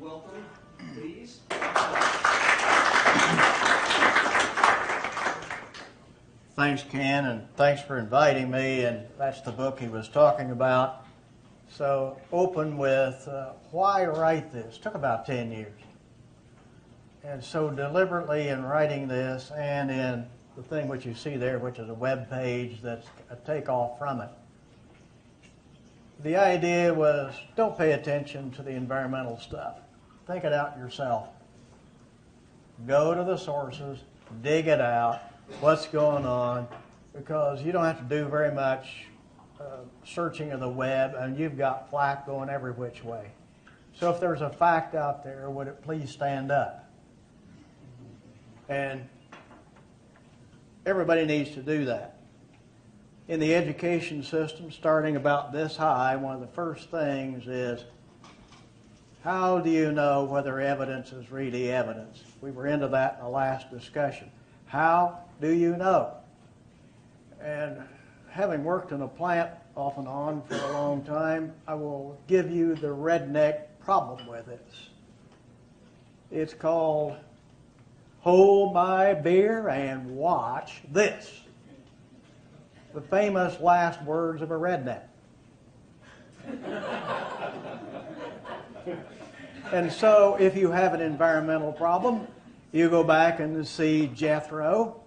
welcome, please. Thanks, Ken, and thanks for inviting me, and that's the book he was talking about. So, open with why write this? Took about 10 years. And so deliberately in writing this and in the thing which you see there, which is a web page that's a takeoff from it, the idea was don't pay attention to the environmental stuff. Think it out yourself. Go to the sources, dig it out, what's going on, because you don't have to do very much searching of the web, and you've got flack going every which way. So if there's a fact out there, would it please stand up? And everybody needs to do that. In the education system, starting about this high, one of the first things is, how do you know whether evidence is really evidence? We were into that in the last discussion. How do you know? And having worked in a plant off and on for a long time, I will give you the redneck problem with this. It's called hold my beer and watch this. The famous last words of a redneck. And so if you have an environmental problem, you go back and see Jethro,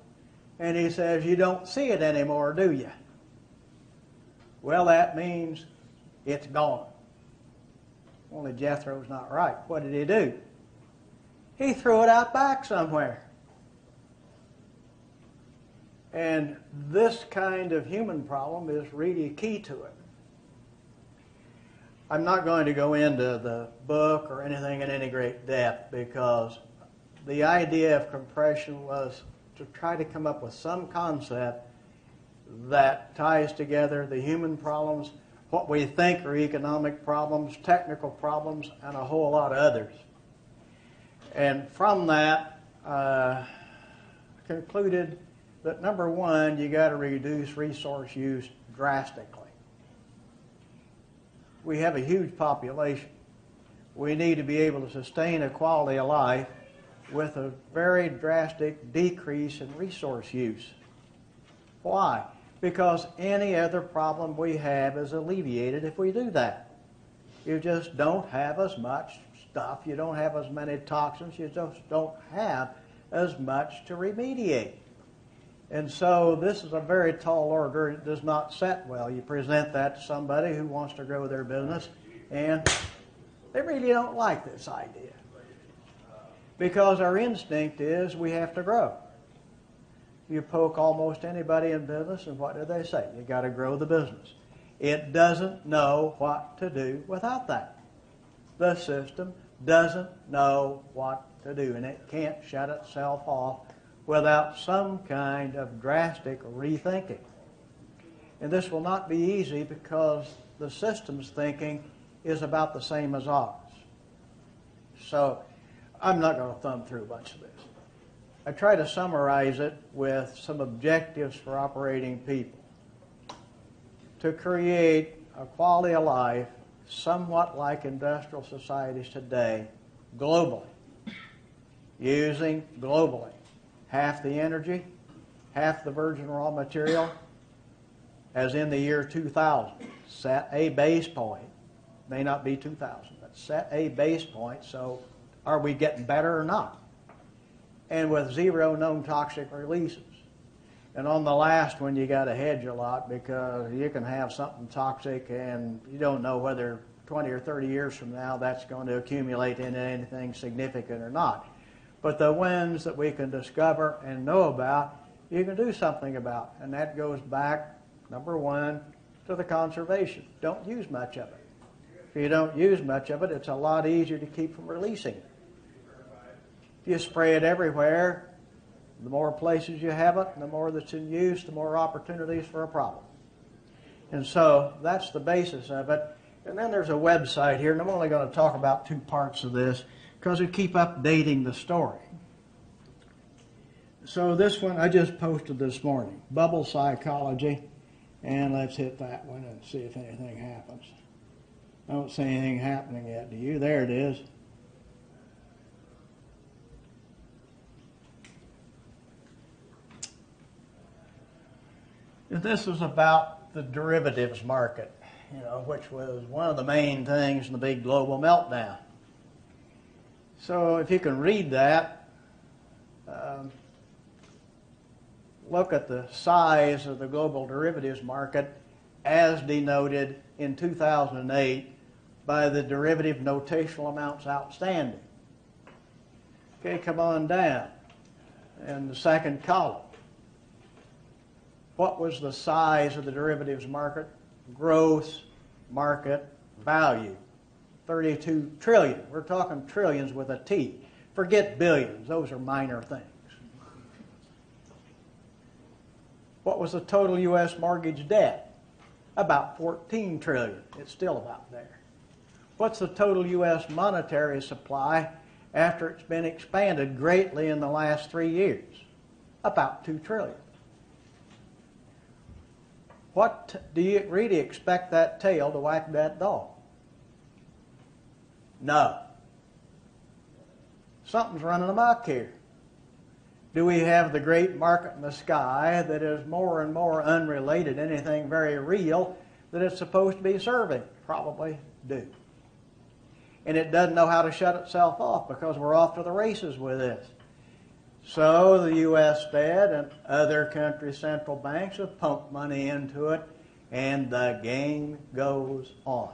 and he says, you don't see it anymore, do you? Well, that means it's gone. Only Jethro's not right. What did he do? He threw it out back somewhere. And this kind of human problem is really key to it. I'm not going to go into the book or anything in any great depth, because the idea of compression was to try to come up with some concept that ties together the human problems, what we think are economic problems, technical problems, and a whole lot of others. And from that, concluded that number one, you got to reduce resource use drastically. We have a huge population. We need to be able to sustain a quality of life with a very drastic decrease in resource use. Why? Because any other problem we have is alleviated if we do that. You just don't have as much stuff, you don't have as many toxins, you just don't have as much to remediate. And so this is a very tall order. It does not set well. You present that to somebody who wants to grow their business, and they really don't like this idea. Because our instinct is we have to grow. You poke almost anybody in business, and what do they say? You got to grow the business. It doesn't know what to do without that. The system doesn't know what to do, and it can't shut itself off without some kind of drastic rethinking. And this will not be easy, because the system's thinking is about the same as ours. So I'm not going to thumb through a bunch of this. I try to summarize it with some objectives for operating people. To create a quality of life somewhat like industrial societies today, globally, using globally half the energy, half the virgin raw material, as in the year 2000. Set a base point. May not be 2000, but set a base point. So are we getting better or not? And with zero known toxic releases. And on the last one, you got to hedge a lot, because you can have something toxic and you don't know whether 20 or 30 years from now that's going to accumulate into anything significant or not. But the ones that we can discover and know about, you can do something about. And that goes back, number one, to the conservation. Don't use much of it. If you don't use much of it, it's a lot easier to keep from releasing it. If you spray it everywhere, the more places you have it, the more that's in use, the more opportunities for a problem. And so that's the basis of it. And then there's a website here, and I'm only going to talk about two parts of this, because we keep updating the story. So this one I just posted this morning, bubble psychology, and let's hit that one and see if anything happens. I don't see anything happening yet, do you? There it is. This was about the derivatives market, which was one of the main things in the big global meltdown. So if you can read that, look at the size of the global derivatives market as denoted in 2008 by the derivative notional amounts outstanding. Okay, come on down. In the second column, what was the size of the derivatives market? Gross market value, 32 trillion. We're talking trillions with a T. Forget billions. Those are minor things. What was the total U.S. mortgage debt? About 14 trillion. It's still about there. What's the total U.S. monetary supply after it's been expanded greatly in the last 3 years? About 2 trillion. What do you really expect that tail to whack that dog? No. Something's running amok here. Do we have the great market in the sky that is more and more unrelated to anything very real that it's supposed to be serving? Probably do. And it doesn't know how to shut itself off because we're off to the races with this. So the U.S. Fed and other countries' central banks have pumped money into it, and the game goes on.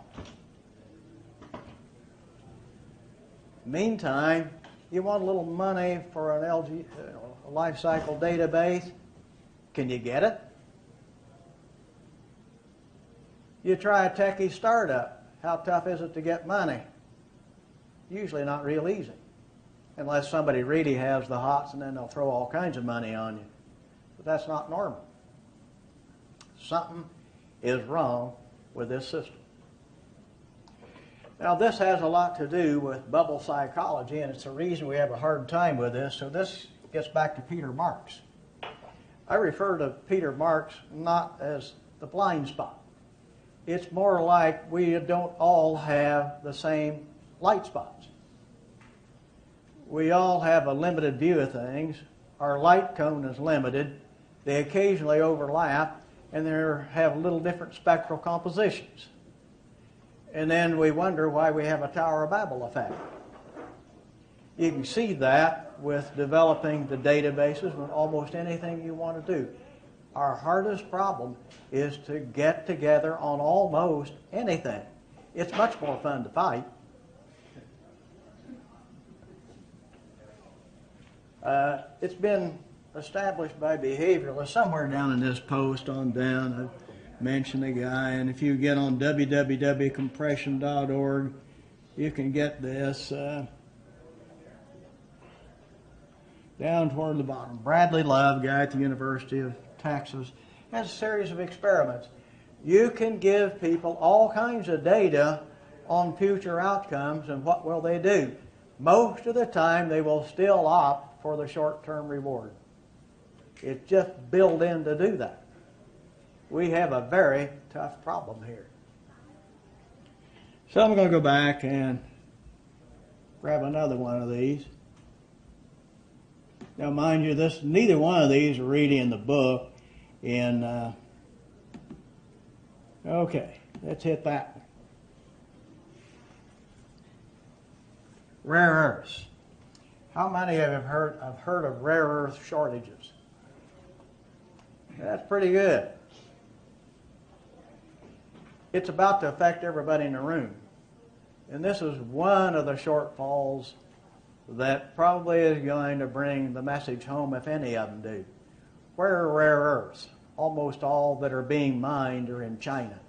Meantime, you want a little money for an a life cycle database? Can you get it? You try a techie startup. How tough is it to get money? Usually not real easy. Unless somebody really has the hots, and then they'll throw all kinds of money on you. But that's not normal. Something is wrong with this system. Now, this has a lot to do with bubble psychology, and it's the reason we have a hard time with this. So this gets back to Peter Marks. I refer to Peter Marks not as the blind spot. It's more like we don't all have the same light spots. We all have a limited view of things. Our light cone is limited. They occasionally overlap, and they have little different spectral compositions. And then we wonder why we have a Tower of Babel effect. You can see that with developing the databases with almost anything you want to do. Our hardest problem is to get together on almost anything. It's much more fun to fight. It's been established by behavioralists somewhere down in this post on down. I mentioned a guy, and if you get on www.compression.org, you can get this down toward the bottom. Bradley Love, guy at the University of Texas, has a series of experiments. You can give people all kinds of data on future outcomes, and what will they do? Most of the time, they will still opt for the short-term reward. It's just built in to do that. We have a very tough problem here. So I'm going to go back and grab another one of these. Now, mind you, neither one of these are really in the book. Okay, let's hit that one. Rare earths. How many have heard of rare earth shortages? That's pretty good. It's about to affect everybody in the room. And this is one of the shortfalls that probably is going to bring the message home, if any of them do. Where are rare earths? Almost all that are being mined are in China.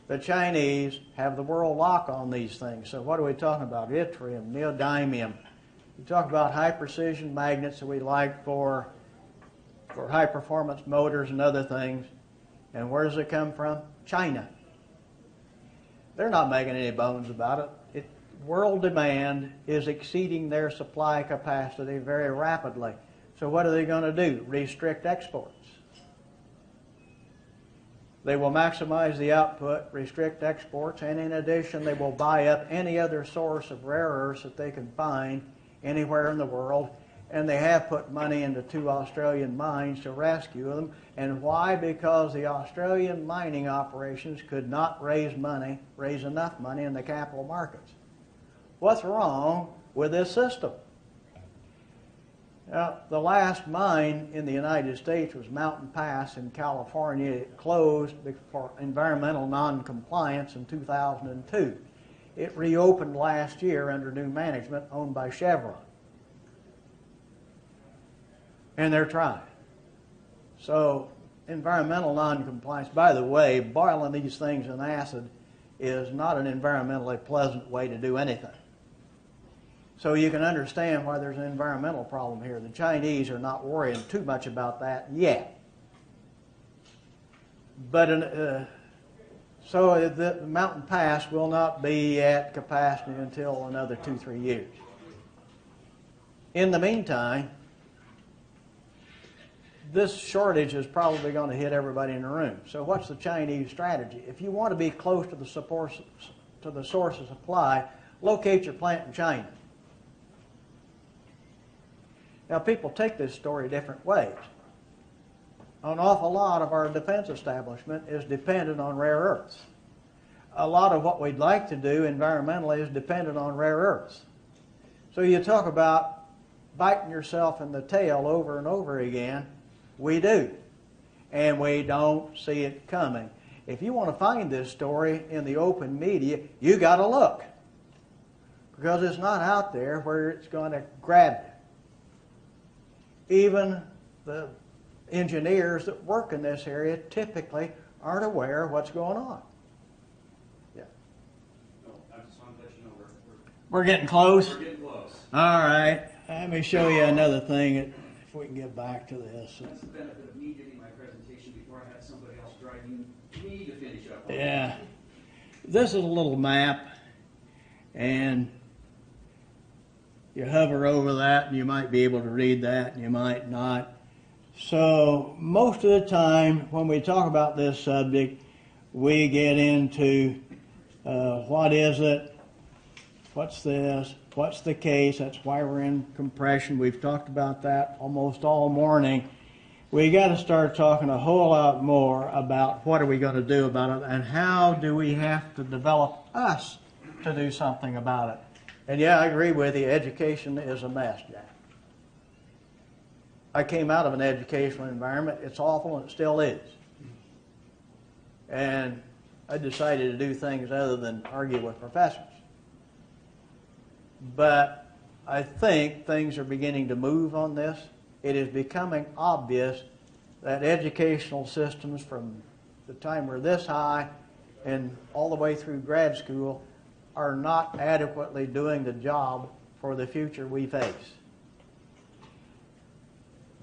The Chinese have the world lock on these things. So what are we talking about? Yttrium, neodymium. We talk about high precision magnets that we like for high performance motors and other things. And where does it come from? China. They're not making any bones about it. World demand is exceeding their supply capacity very rapidly. So what are they going to do? Restrict exports. They will maximize the output, restrict exports, and in addition, they will buy up any other source of rare earths that they can find anywhere in the world, and they have put money into 2 Australian mines to rescue them. And why? Because the Australian mining operations could not raise enough money in the capital markets. What's wrong with this system? Now, the last mine in the United States was Mountain Pass in California. It closed for environmental non-compliance in 2002. It reopened last year under new management owned by Chevron. And they're trying. So, environmental non-compliance, by the way, boiling these things in acid is not an environmentally pleasant way to do anything. So you can understand why there's an environmental problem here. The Chinese are not worrying too much about that yet. But so the Mountain Pass will not be at capacity until another 2-3 years. In the meantime, this shortage is probably going to hit everybody in the room. So what's the Chinese strategy? If you want to be close to the source of supply, locate your plant in China. Now, people take this story different ways. An awful lot of our defense establishment is dependent on rare earths. A lot of what we'd like to do environmentally is dependent on rare earths. So you talk about biting yourself in the tail over and over again. We do. And we don't see it coming. If you want to find this story in the open media, you got to look. Because it's not out there where it's going to grab you. Even the engineers that work in this area typically aren't aware of what's going on. Yeah. No, I just want to let you know we're getting close? We're getting close. All right. Let me show you another thing, if we can get back to this. That's the benefit of me giving my presentation before I had somebody else driving me to finish up. Yeah. This is a little map, and you hover over that and you might be able to read that and you might not. So most of the time when we talk about this subject, we get into what is it, what's this, what's the case, that's why we're in compression. We've talked about that almost all morning. We got to start talking a whole lot more about what are we going to do about it and how do we have to develop us to do something about it. And yeah, I agree with you. Education is a mess, Jack. I came out of an educational environment. It's awful, and it still is. And I decided to do things other than argue with professors. But I think things are beginning to move on this. It is becoming obvious that educational systems from the time we're this high and all the way through grad school are not adequately doing the job for the future we face.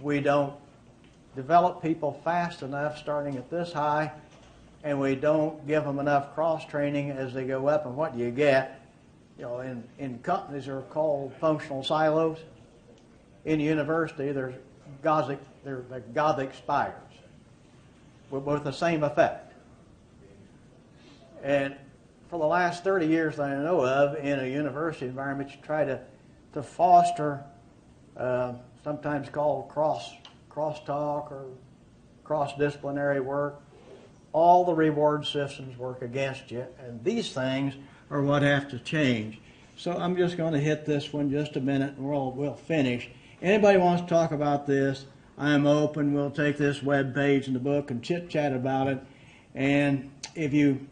We don't develop people fast enough starting at this high, and we don't give them enough cross-training as they go up. And what do you get? You know, in companies that are called functional silos. In university, there's the Gothic spires with the same effect. And for the last 30 years that I know of, in a university environment, you try to foster sometimes called cross-talk or cross-disciplinary work. All the reward systems work against you, and these things are what have to change. So I'm just going to hit this one just a minute, and we'll finish. Anybody wants to talk about this, I'm open. We'll take this web page in the book and chit-chat about it. And if you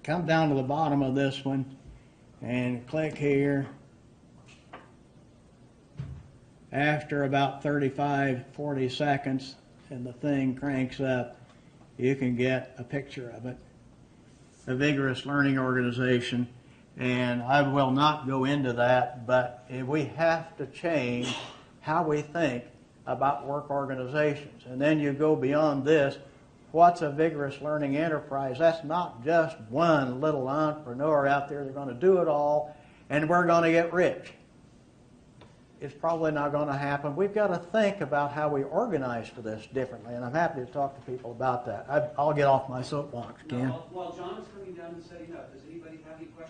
come down to the bottom of this one and click here, after about 35-40 seconds and the thing cranks up, you can get a picture of it. A vigorous learning organization. And I will not go into that, but we have to change how we think about work organizations. And then you go beyond this. What's a vigorous learning enterprise? That's not just one little entrepreneur out there that's going to do it all and we're going to get rich. It's probably not going to happen. We've got to think about how we organize for this differently, and I'm happy to talk to people about that. I'll get off my soapbox, Ken. While John is coming down and setting up, does anybody have any questions?